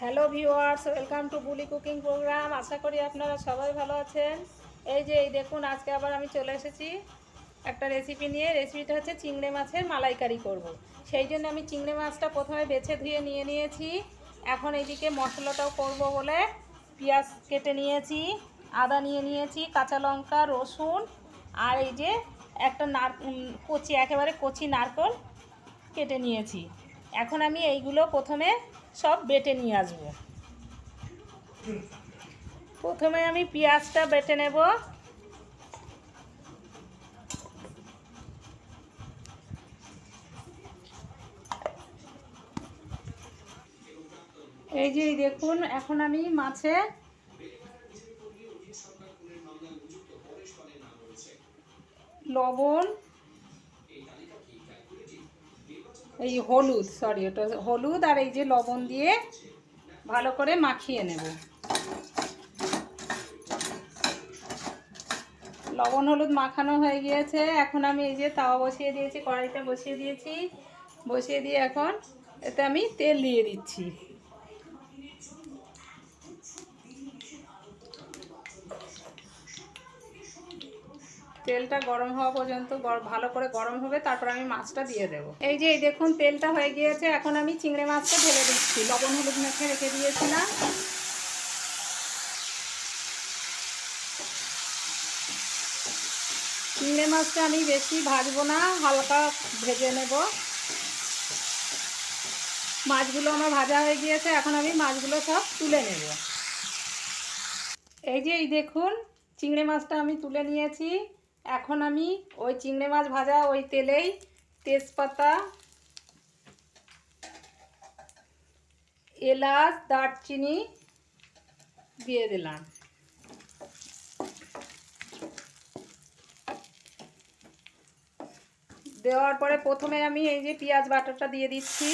Hello viewers, welcome to Buli cooking programme. আশা করি আপনারা সবাই ভালো আছেন। এই দেখুন, আজকে আবার আমি চলে এসেছি একটা রেসিপি নিয়ে। রেসিপিটা হচ্ছে চিংড়ি মাছের মালাইকারি করব। সেই জন্য আমি চিংড়ি মাছটা প্রথমে বেছে ধুয়ে নিয়েছি। এখন এইদিকে মশলাটাও করব বলে পেঁয়াজ কেটে নিয়েছি, আদা নিয়েছি, কাঁচা লঙ্কা, রসুন, আর এই যে একটা একেবারে কচি নারকেল কেটে নিয়েছি। এখন আমি এইগুলো প্রথমে সব বেটে নিয়ে আসবো। প্রথমে আমি পেঁয়াজটা বেটে নেব। এই যে দেখুন, এখন আমি মাছে লবণ, এই হলুদ আর এই যে লবণ দিয়ে ভালো করে মাখিয়ে নেব। লবণ হলুদ মাখানো হয়ে গিয়েছে। এখন আমি এই যে তাওয়া বসিয়ে দিয়েছি, কড়াইটা বসিয়ে দিয়ে এখন এতে আমি তেল দিয়ে দিচ্ছি। তেলটা গরম হওয়া পর্যন্ত ভালো করে গরম হবে, তারপর আমি মাছটা দিয়ে দেব। এই যে দেখুন, তেলটা হয়ে গিয়েছে। এখন আমি চিংড়ি মাছটা ঢেলে দিচ্ছি। লবণ হলুদ মেখে রেখে দিয়েছিলাম। চিংড়ি মাছটা আমি বেশি ভাজবো না, হালকা ভেজে নেব। মাছগুলো আমার ভাজা হয়ে গিয়েছে। এখন আমি মাছগুলো সব তুলে নেব। এই দেখুন, চিংড়ি মাছটা আমি তুলে নিয়েছি। এখন আমি ওই চিংড়ি মাছ ভাজা ওই তেলেই তেজপাতা, এলাচ, দারচিনি দিয়ে দিলাম। দেওয়ার পরে প্রথমে আমি এই যে পেঁয়াজ বাটাটা দিয়ে দিচ্ছি।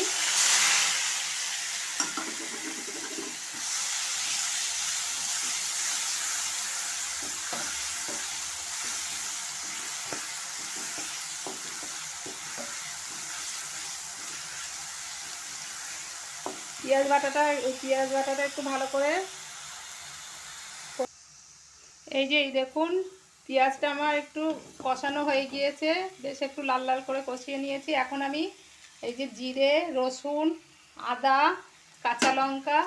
পেঁয়াজ বাটাটা একটু ভালো করে, এই দেখুন, পেঁয়াজটা আমার একটু কষানো হয়ে গিয়েছে। বেশ একটু লাল লাল করে কষিয়ে নিয়েছি। এখন আমি এই যে জিরে, রসুন, আদা, কাঁচা লঙ্কা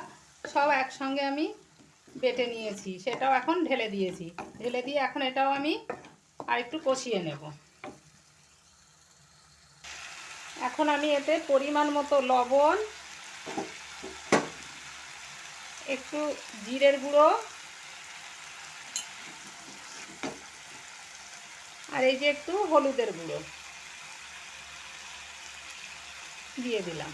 সব একসঙ্গে আমি বেটে নিয়েছি, সেটাও এখন ঢেলে দিয়েছি। ঢেলে দিয়ে এখন এটাও আমি আর একটু কষিয়ে নেব। এখন আমি এতে পরিমাণ মতো লবণ, একটু জিরের গুঁড়ো, আর এই যে একটু হলুদের গুঁড়ো দিয়ে দিলাম।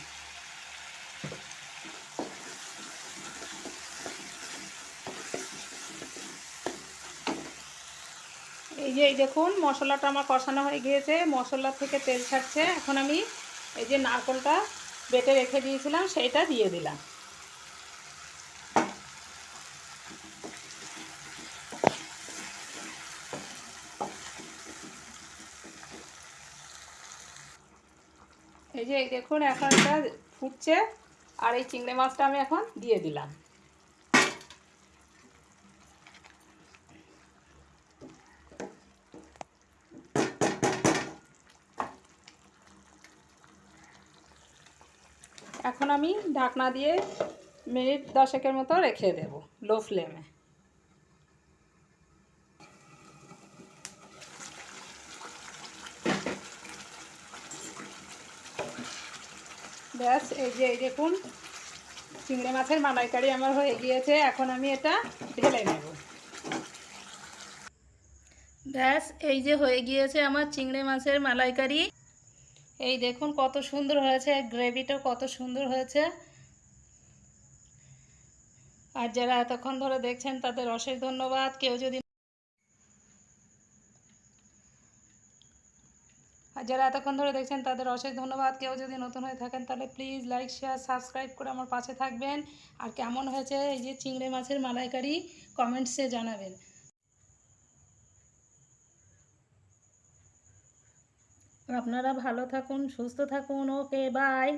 এই দেখুন, মশলাটা আমার কষানো হয়ে গিয়েছে, মশলা থেকে তেল ছাড়ছে। এখন আমি এই যে নারকেলটা বেটে রেখে দিয়েছিলাম সেইটা দিয়ে দিলাম। এই দেখুন, এখন এটা ফুটছে, আর এই চিংড়ি মাছটা আমি এখন দিয়ে দিলাম। এখন আমি ঢাকনা দিয়ে মিনিট 10 মতো রেখে দেব লো ফ্লেমে। ব্যাস, এই দেখুন, চিংড়ি মাছের মালাইকারি আমার হয়ে গিয়েছে। এখন আমি এটা ঢেলে নেব। ব্যাস, এই যে হয়ে গিয়েছে আমার চিংড়ি মাছের মালাইকারি। এই দেখুন কত সুন্দর হয়েছে, গ্রেভিটাও কত সুন্দর হয়েছে। আর যারা এতক্ষণ ধরে দেখছেন তাদের অশেষ ধন্যবাদ। কেউ যদি নতুন হয়ে থাকেন তাহলে প্লিজ লাইক, শেয়ার, সাবস্ক্রাইব করে আমার পাশে থাকবেন। আর কেমন হয়েছে এই যে চিংড়ি মাছের মালাইকারি কমেন্টসে জানাবেন। আপনারা ভালো থাকুন, সুস্থ থাকুন। ওকে, বাই।